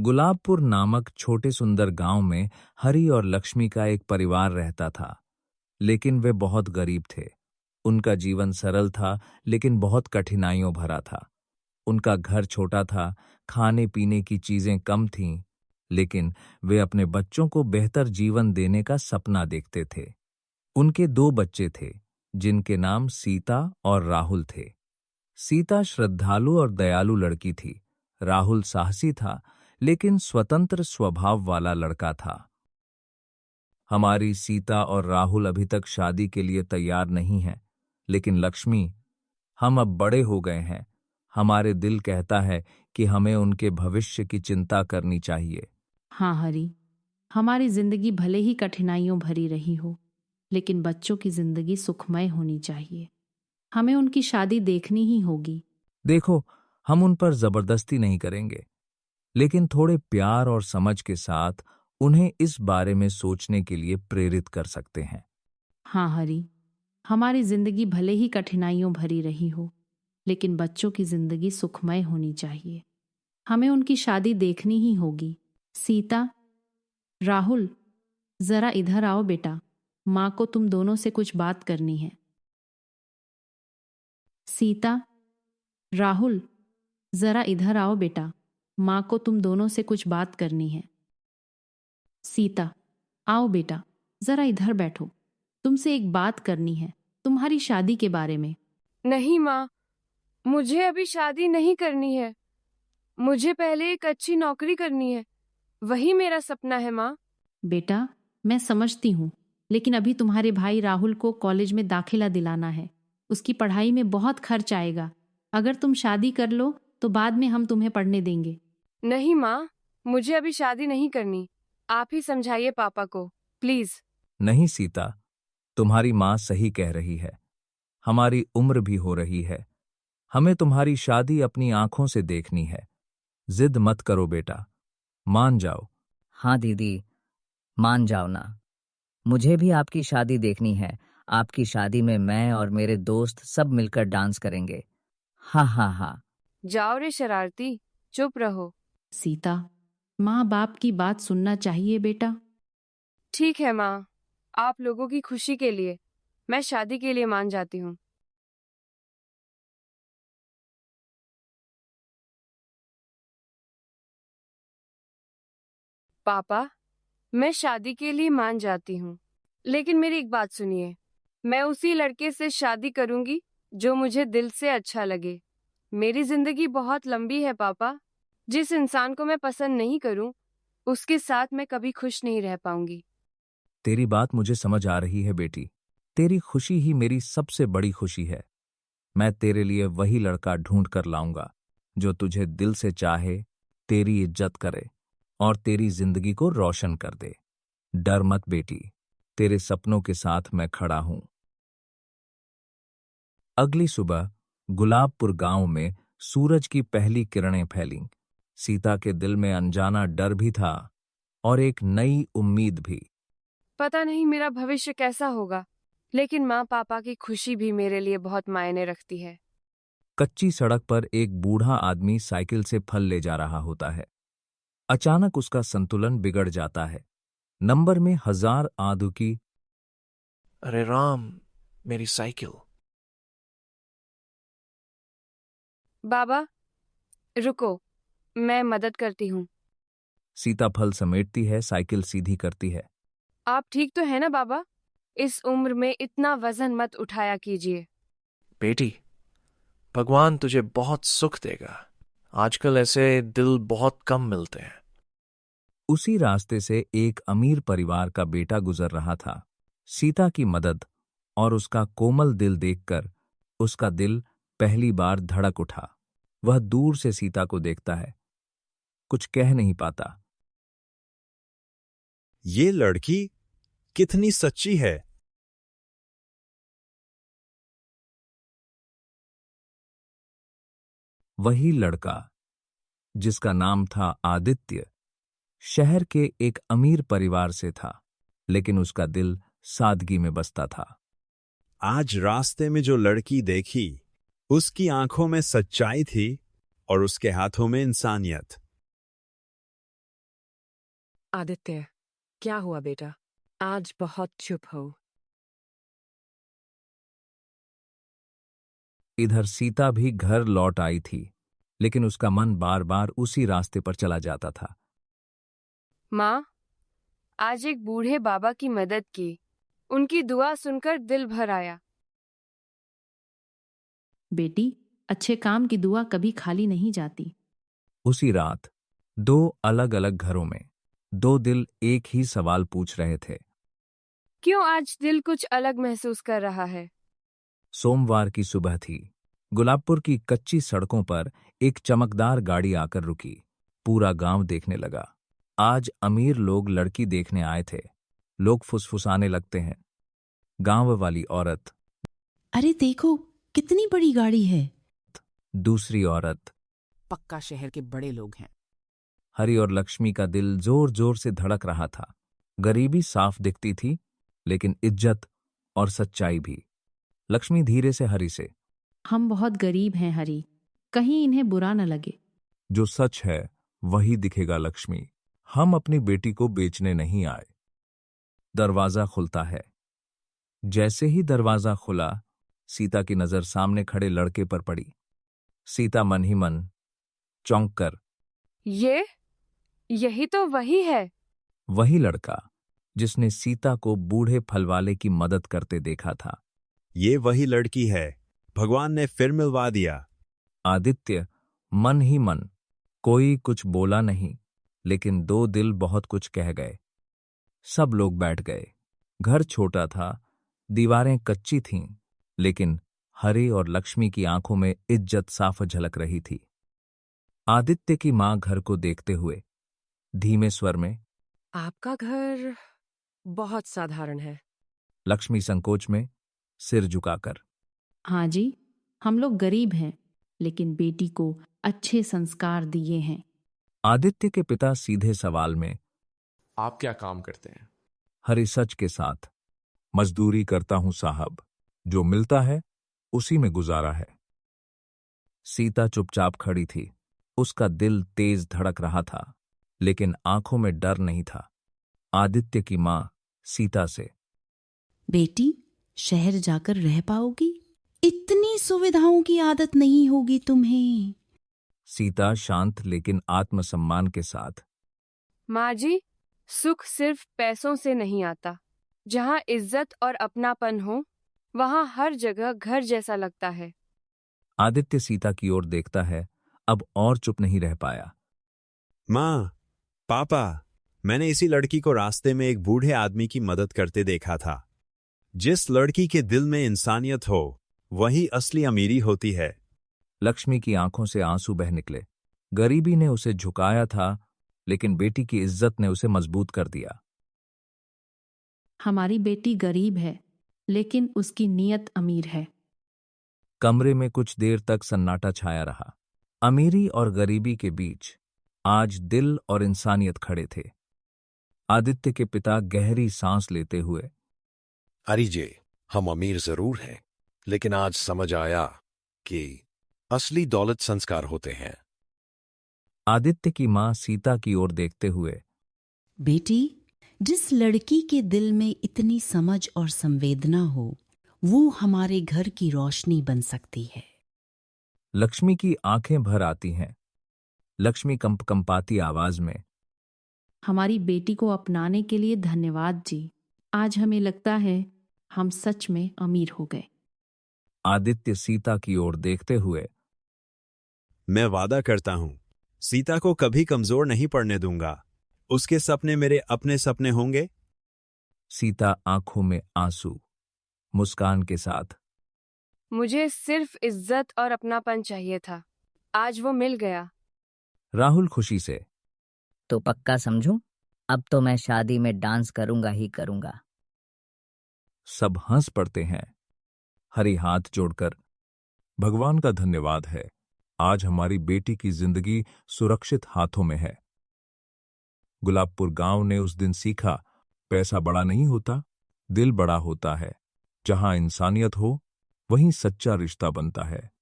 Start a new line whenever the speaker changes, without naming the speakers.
गुलाबपुर नामक छोटे सुंदर गांव में हरि और लक्ष्मी का एक परिवार रहता था, लेकिन वे बहुत गरीब थे। उनका जीवन सरल था, लेकिन बहुत कठिनाइयों भरा था। उनका घर छोटा था, खाने पीने की चीजें कम थीं, लेकिन वे अपने बच्चों को बेहतर जीवन देने का सपना देखते थे। उनके दो बच्चे थे, जिनके नाम सीता और राहुल थे। सीता श्रद्धालु और दयालु लड़की थी। राहुल साहसी था, लेकिन स्वतंत्र स्वभाव वाला लड़का था। हमारी सीता और राहुल अभी तक शादी के लिए तैयार नहीं हैं, लेकिन लक्ष्मी, हम अब बड़े हो गए हैं। हमारे दिल कहता है कि हमें उनके भविष्य की चिंता करनी चाहिए।
हाँ हरी, हमारी जिंदगी भले ही कठिनाइयों भरी रही हो, लेकिन बच्चों की जिंदगी सुखमय होनी चाहिए। हमें उनकी शादी देखनी ही होगी।
देखो, हम उन पर जबरदस्ती नहीं करेंगे, लेकिन थोड़े प्यार और समझ के साथ उन्हें इस बारे में सोचने के लिए प्रेरित कर सकते हैं।
हाँ हरी, हमारी जिंदगी भले ही कठिनाइयों भरी रही हो, लेकिन बच्चों की जिंदगी सुखमय होनी चाहिए। हमें उनकी शादी देखनी ही होगी। सीता, राहुल, जरा इधर आओ बेटा, माँ को तुम दोनों से कुछ बात करनी है। सीता, राहुल, जरा इधर आओ बेटा, माँ को तुम दोनों से कुछ बात करनी है। सीता, आओ बेटा, जरा इधर बैठो, तुमसे एक बात करनी है, तुम्हारी शादी के बारे में।
नहीं माँ, मुझे अभी शादी नहीं करनी है। मुझे पहले एक अच्छी नौकरी करनी है। वही मेरा सपना है माँ।
बेटा, मैं समझती हूँ, लेकिन अभी तुम्हारे भाई राहुल को कॉलेज में दाखिला दिलाना है। उसकी पढ़ाई में बहुत खर्च आएगा। अगर तुम शादी कर लो तो बाद में हम तुम्हें पढ़ने देंगे।
नहीं माँ, मुझे अभी शादी नहीं करनी। आप ही समझाइए पापा को, प्लीज।
नहीं सीता, तुम्हारी माँ सही कह रही है। हमारी उम्र भी हो रही है। हमें तुम्हारी शादी अपनी आंखों से देखनी है। जिद मत करो बेटा, मान जाओ।
हाँ दीदी, मान जाओ ना। मुझे भी आपकी शादी देखनी है। आपकी शादी में मैं और मेरे दोस्त सब मिलकर डांस करेंगे। हाँ हाँ हाँ।
जाओ रे शरारती, चुप रहो।
सीता, माँ बाप की बात सुनना चाहिए बेटा।
ठीक है माँ, आप लोगों की खुशी के लिए मैं शादी के लिए मान जाती हूँ। पापा, मैं शादी के लिए मान जाती हूँ, लेकिन मेरी एक बात सुनिए। मैं उसी लड़के से शादी करूंगी जो मुझे दिल से अच्छा लगे। मेरी जिंदगी बहुत लंबी है पापा। जिस इंसान को मैं पसंद नहीं करूं, उसके साथ मैं कभी खुश नहीं रह पाऊंगी।
तेरी बात मुझे समझ आ रही है बेटी। तेरी खुशी ही मेरी सबसे बड़ी खुशी है। मैं तेरे लिए वही लड़का ढूंढ कर लाऊंगा जो तुझे दिल से चाहे, तेरी इज्जत करे और तेरी जिंदगी को रोशन कर दे। डर मत बेटी, तेरे सपनों के साथ मैं खड़ा हूं। अगली सुबह गुलाबपुर गांव में सूरज की पहली किरणें फैलीं। सीता के दिल में अनजाना डर भी था और एक नई उम्मीद भी।
पता नहीं मेरा भविष्य कैसा होगा, लेकिन माँ पापा की खुशी भी मेरे लिए बहुत मायने रखती है।
कच्ची सड़क पर एक बूढ़ा आदमी साइकिल से फल ले जा रहा होता है। अचानक उसका संतुलन बिगड़ जाता है। नंबर में 1000 आंधू की।
अरे राम, मेरी साइकिल।
बाबा, रुको, मैं मदद करती हूँ।
सीता फल समेटती है, साइकिल सीधी करती है।
आप ठीक तो है ना बाबा? इस उम्र में इतना वजन मत उठाया कीजिए।
बेटी, भगवान तुझे बहुत सुख देगा। आजकल ऐसे दिल बहुत कम मिलते हैं।
उसी रास्ते से एक अमीर परिवार का बेटा गुजर रहा था। सीता की मदद और उसका कोमल दिल देखकर उसका दिल पहली बार धड़क उठा। वह दूर से सीता को देखता है, कुछ कह नहीं पाता।
ये लड़की कितनी सच्ची है।
वही लड़का, जिसका नाम था आदित्य, शहर के एक अमीर परिवार से था, लेकिन उसका दिल सादगी में बसता था।
आज रास्ते में जो लड़की देखी, उसकी आंखों में सच्चाई थी और उसके हाथों में इंसानियत।
आदित्य, क्या हुआ बेटा? आज बहुत चुप हो।
इधर सीता भी घर लौट आई थी, लेकिन उसका मन बार बार उसी रास्ते पर चला जाता था।
माँ, आज एक बूढ़े बाबा की मदद की। उनकी दुआ सुनकर दिल भर आया।
बेटी, अच्छे काम की दुआ कभी खाली नहीं जाती।
उसी रात दो अलग अलग घरों में दो दिल एक ही सवाल पूछ रहे थे।
क्यों आज दिल कुछ अलग महसूस कर रहा है?
सोमवार की सुबह थी। गुलाबपुर की कच्ची सड़कों पर एक चमकदार गाड़ी आकर रुकी। पूरा गांव देखने लगा। आज अमीर लोग लड़की देखने आए थे। लोग फुसफुसाने लगते हैं। गांव वाली औरत,
अरे देखो, कितनी बड़ी गाड़ी है।
दूसरी औरत,
पक्का शहर के बड़े लोग हैं।
हरि और लक्ष्मी का दिल जोर जोर से धड़क रहा था। गरीबी साफ दिखती थी, लेकिन इज्जत और सच्चाई भी। लक्ष्मी धीरे से हरि से,
हम बहुत गरीब हैं हरी, कहीं इन्हें बुरा न लगे।
जो सच है वही दिखेगा लक्ष्मी। हम अपनी बेटी को बेचने नहीं आए। दरवाजा खुलता है। जैसे ही दरवाजा खुला, सीता की नजर सामने खड़े लड़के पर पड़ी। सीता मन ही मन चौंक कर,
यही तो वही है।
वही लड़का जिसने सीता को बूढ़े फलवाले की मदद करते देखा था।
ये वही लड़की है, भगवान ने फिर मिलवा दिया।
आदित्य मन ही मन, कोई कुछ बोला नहीं, लेकिन दो दिल बहुत कुछ कह गए। सब लोग बैठ गए। घर छोटा था, दीवारें कच्ची थीं, लेकिन हरि और लक्ष्मी की आंखों में इज्जत साफ झलक रही थी। आदित्य की मां घर को देखते हुए धीमे स्वर में,
आपका घर बहुत साधारण है।
लक्ष्मी संकोच में सिर झुकाकर,
हाँ जी, हम लोग गरीब हैं, लेकिन बेटी को अच्छे संस्कार दिए हैं।
आदित्य के पिता सीधे सवाल में,
आप क्या काम करते हैं?
हरि सच के साथ, मजदूरी करता हूं साहब, जो मिलता है उसी में गुजारा है। सीता चुपचाप खड़ी थी। उसका दिल तेज धड़क रहा था, लेकिन आंखों में डर नहीं था। आदित्य की मां सीता से,
बेटी, शहर जाकर रह पाओगी? इतनी सुविधाओं की आदत नहीं होगी तुम्हें।
सीता शांत लेकिन आत्मसम्मान के साथ,
माँ जी, सुख सिर्फ पैसों से नहीं आता। जहाँ इज्जत और अपनापन हो, वहाँ हर जगह घर जैसा लगता है।
आदित्य सीता की ओर देखता है, अब और चुप नहीं रह पाया।
माँ, पापा, मैंने इसी लड़की को रास्ते में एक बूढ़े आदमी की मदद करते देखा था। जिस लड़की के दिल में इंसानियत हो, वही असली अमीरी होती है।
लक्ष्मी की आंखों से आंसू बह निकले। गरीबी ने उसे झुकाया था, लेकिन बेटी की इज्जत ने उसे मजबूत कर दिया।
हमारी बेटी गरीब है, लेकिन उसकी नीयत अमीर है।
कमरे में कुछ देर तक सन्नाटा छाया रहा। अमीरी और गरीबी के बीच आज दिल और इंसानियत खड़े थे। आदित्य के पिता गहरी सांस लेते हुए,
अरिजे, हम अमीर जरूर हैं, लेकिन आज समझ आया कि असली दौलत संस्कार होते हैं।
आदित्य की मां सीता की ओर देखते हुए,
बेटी, जिस लड़की के दिल में इतनी समझ और संवेदना हो, वो हमारे घर की रोशनी बन सकती है।
लक्ष्मी की आंखें भर आती हैं। लक्ष्मी कंपकंपाती आवाज में,
हमारी बेटी को अपनाने के लिए धन्यवाद जी। आज हमें लगता है हम सच में अमीर हो गए।
आदित्य सीता की ओर देखते हुए,
मैं वादा करता हूं, सीता को कभी कमजोर नहीं पड़ने दूंगा। उसके सपने मेरे अपने सपने होंगे।
सीता आंखों में आंसू, मुस्कान के साथ,
मुझे सिर्फ इज्जत और अपनापन चाहिए था। आज वो मिल गया।
राहुल खुशी से,
तो पक्का समझूं, अब तो मैं शादी में डांस करूंगा ही करूंगा।
सब हंस पड़ते हैं। हरि हाथ जोड़कर, भगवान का धन्यवाद है, आज हमारी बेटी की जिंदगी सुरक्षित हाथों में है। गुलाबपुर गांव ने उस दिन सीखा, पैसा बड़ा नहीं होता, दिल बड़ा होता है। जहां इंसानियत हो, वहीं सच्चा रिश्ता बनता है।